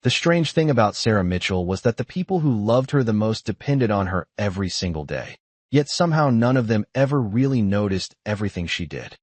The strange thing about Sarah Mitchell was that the people who loved her the most depended on her every single day. Yet somehow none of them ever really noticed everything she did.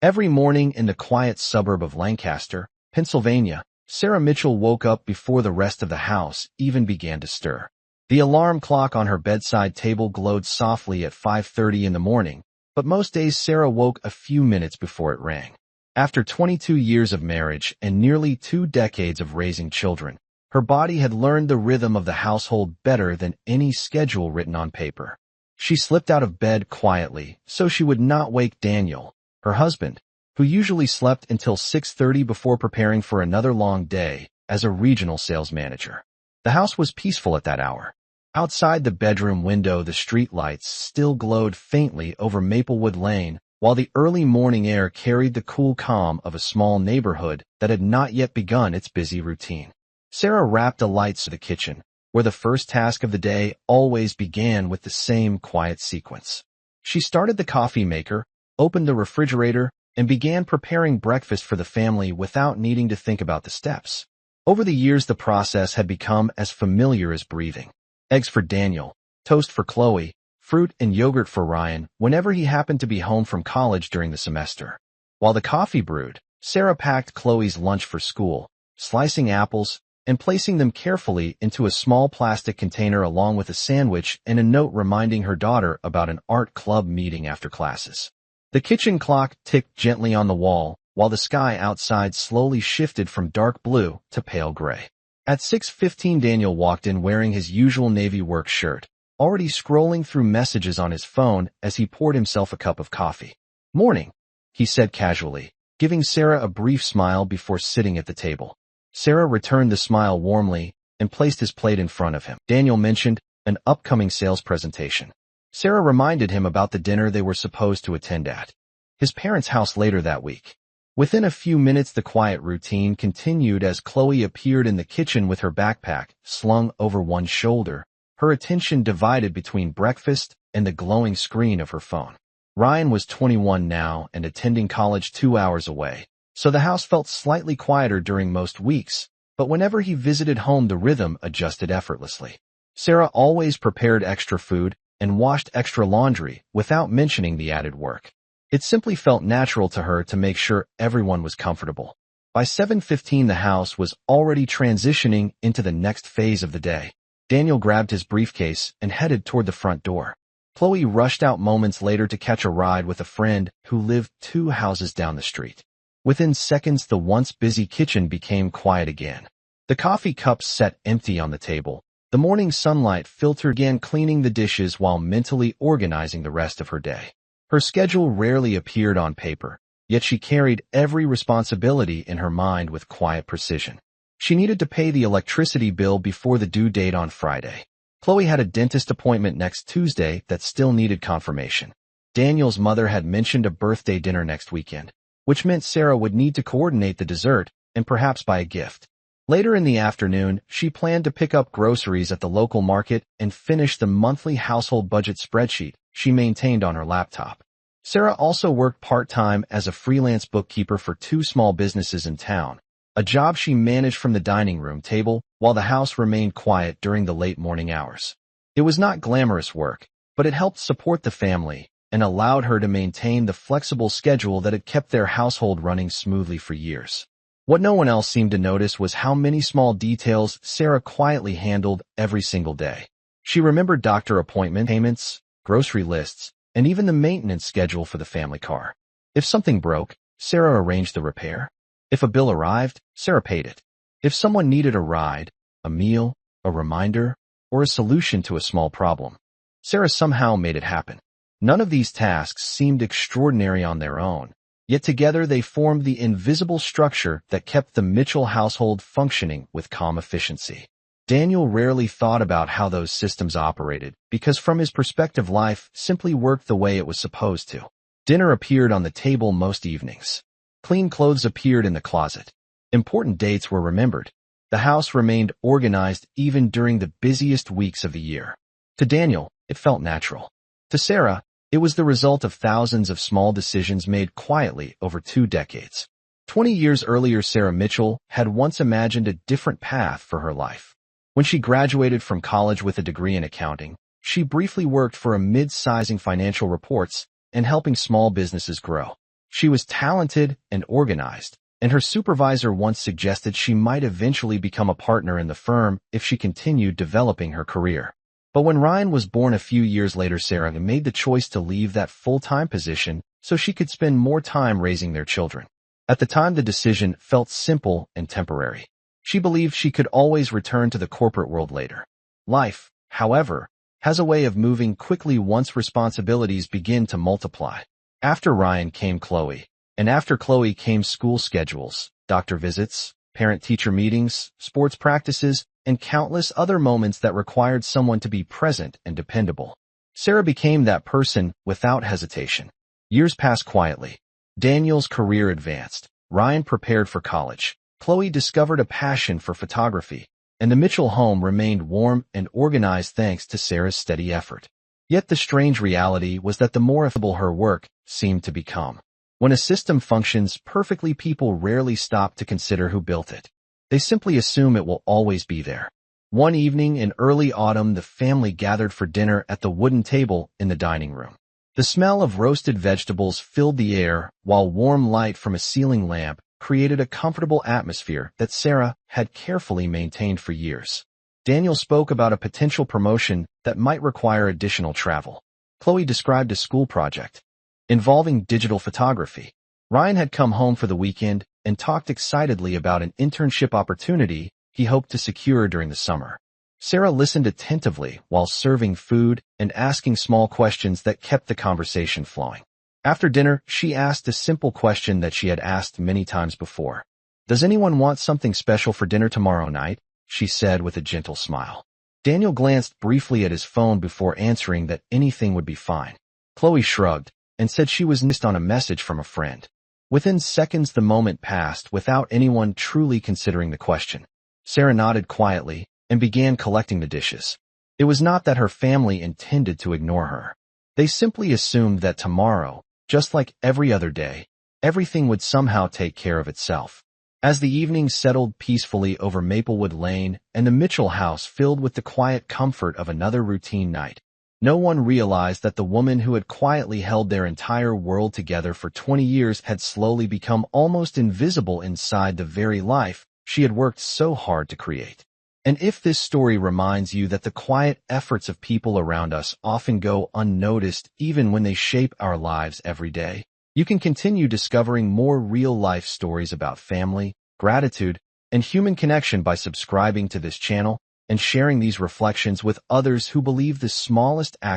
Every morning in the quiet suburb of Lancaster, Pennsylvania, Sarah Mitchell woke up before the rest of the house even began to stir. The alarm clock on her bedside table glowed softly at 5:30 in the morning, but most days Sarah woke a few minutes before it rang. After 22 years of marriage and nearly 2 decades of raising children, her body had learned the rhythm of the household better than any schedule written on paper. She slipped out of bed quietly so she would not wake Daniel, her husband, who usually slept until 6:30 before preparing for another long day as a regional sales manager. The house was peaceful at that hour. Outside the bedroom window, the street lights still glowed faintly over Maplewood Lane, while the early morning air carried the cool calm of a small neighborhood that had not yet begun its busy routine. Sarah wrapped the lights to the kitchen, where the first task of the day always began with the same quiet sequence. She started the coffee maker, opened the refrigerator, and began preparing breakfast for the family without needing to think about the steps. Over the years, the process had become as familiar as breathing. Eggs for Daniel, toast for Chloe, fruit and yogurt for Ryan whenever he happened to be home from college during the semester. While the coffee brewed, Sarah packed Chloe's lunch for school, slicing apples and placing them carefully into a small plastic container along with a sandwich and a note reminding her daughter about an art club meeting after classes. The kitchen clock ticked gently on the wall, while the sky outside slowly shifted from dark blue to pale gray. At 6:15, Daniel walked in wearing his usual navy work shirt, already scrolling through messages on his phone as he poured himself a cup of coffee. "Morning," he said casually, giving Sarah a brief smile before sitting at the table. Sarah returned the smile warmly and placed his plate in front of him. Daniel mentioned an upcoming sales presentation. Sarah reminded him about the dinner they were supposed to attend at his parents' house later that week. Within a few minutes, the quiet routine continued as Chloe appeared in the kitchen with her backpack slung over one shoulder, her attention divided between breakfast and the glowing screen of her phone. Ryan was 21 now and attending college 2 hours away, so the house felt slightly quieter during most weeks, but whenever he visited home, the rhythm adjusted effortlessly. Sarah always prepared extra food and washed extra laundry without mentioning the added work. It simply felt natural to her to make sure everyone was comfortable. By 7:15, the house was already transitioning into the next phase of the day. Daniel grabbed his briefcase and headed toward the front door. Chloe rushed out moments later to catch a ride with a friend who lived 2 houses down the street. Within seconds, the once busy kitchen became quiet again. The coffee cups sat empty on the table. The morning sunlight filtered, began cleaning the dishes while mentally organizing the rest of her day. Her schedule rarely appeared on paper, yet she carried every responsibility in her mind with quiet precision. She needed to pay the electricity bill before the due date on Friday. Chloe had a dentist appointment next Tuesday that still needed confirmation. Daniel's mother had mentioned a birthday dinner next weekend, which meant Sarah would need to coordinate the dessert and perhaps buy a gift. Later in the afternoon, she planned to pick up groceries at the local market and finish the monthly household budget spreadsheet she maintained on her laptop. Sarah also worked part-time as a freelance bookkeeper for 2 small businesses in town, a job she managed from the dining room table while the house remained quiet during the late morning hours. It was not glamorous work, but it helped support the family and allowed her to maintain the flexible schedule that had kept their household running smoothly for years. What no one else seemed to notice was how many small details Sarah quietly handled every single day. She remembered doctor appointment payments, grocery lists, and even the maintenance schedule for the family car. If something broke, Sarah arranged the repair. If a bill arrived, Sarah paid it. If someone needed a ride, a meal, a reminder, or a solution to a small problem, Sarah somehow made it happen. None of these tasks seemed extraordinary on their own, yet together they formed the invisible structure that kept the Mitchell household functioning with calm efficiency. Daniel rarely thought about how those systems operated because from his perspective, life simply worked the way it was supposed to. Dinner appeared on the table most evenings. Clean clothes appeared in the closet. Important dates were remembered. The house remained organized even during the busiest weeks of the year. To Daniel, it felt natural. To Sarah, it was the result of thousands of small decisions made quietly over 2 decades. 20 years earlier, Sarah Mitchell had once imagined a different path for her life. When she graduated from college with a degree in accounting, she briefly worked for a mid-sizing financial reports and helping small businesses grow. She was talented and organized, and her supervisor once suggested she might eventually become a partner in the firm if she continued developing her career. But when Ryan was born a few years later, Sarah made the choice to leave that full-time position so she could spend more time raising their children. At the time, the decision felt simple and temporary. She believed she could always return to the corporate world later. Life, however, has a way of moving quickly once responsibilities begin to multiply. After Ryan came Chloe, and after Chloe came school schedules, doctor visits, parent-teacher meetings, sports practices, and countless other moments that required someone to be present and dependable. Sarah became that person without hesitation. Years passed quietly. Daniel's career advanced. Ryan prepared for college. Chloe discovered a passion for photography, and the Mitchell home remained warm and organized thanks to Sarah's steady effort. Yet the strange reality was that the more affable her work seemed to become. When a system functions perfectly, people rarely stop to consider who built it. They simply assume it will always be there. One evening in early autumn, the family gathered for dinner at the wooden table in the dining room. The smell of roasted vegetables filled the air, while warm light from a ceiling lamp created a comfortable atmosphere that Sarah had carefully maintained for years. Daniel spoke about a potential promotion that might require additional travel. Chloe described a school project involving digital photography. Ryan had come home for the weekend and talked excitedly about an internship opportunity he hoped to secure during the summer. Sarah listened attentively while serving food and asking small questions that kept the conversation flowing. After dinner, she asked a simple question that she had asked many times before. "Does anyone want something special for dinner tomorrow night?" she said with a gentle smile. Daniel glanced briefly at his phone before answering that anything would be fine. Chloe shrugged and said she was missed on a message from a friend. Within seconds, the moment passed without anyone truly considering the question. Sarah nodded quietly and began collecting the dishes. It was not that her family intended to ignore her. They simply assumed that tomorrow, just like every other day, everything would somehow take care of itself. As the evening settled peacefully over Maplewood Lane and the Mitchell house filled with the quiet comfort of another routine night, no one realized that the woman who had quietly held their entire world together for 20 years had slowly become almost invisible inside the very life she had worked so hard to create. And if this story reminds you that the quiet efforts of people around us often go unnoticed even when they shape our lives every day, you can continue discovering more real-life stories about family, gratitude, and human connection by subscribing to this channel and sharing these reflections with others who believe the smallest act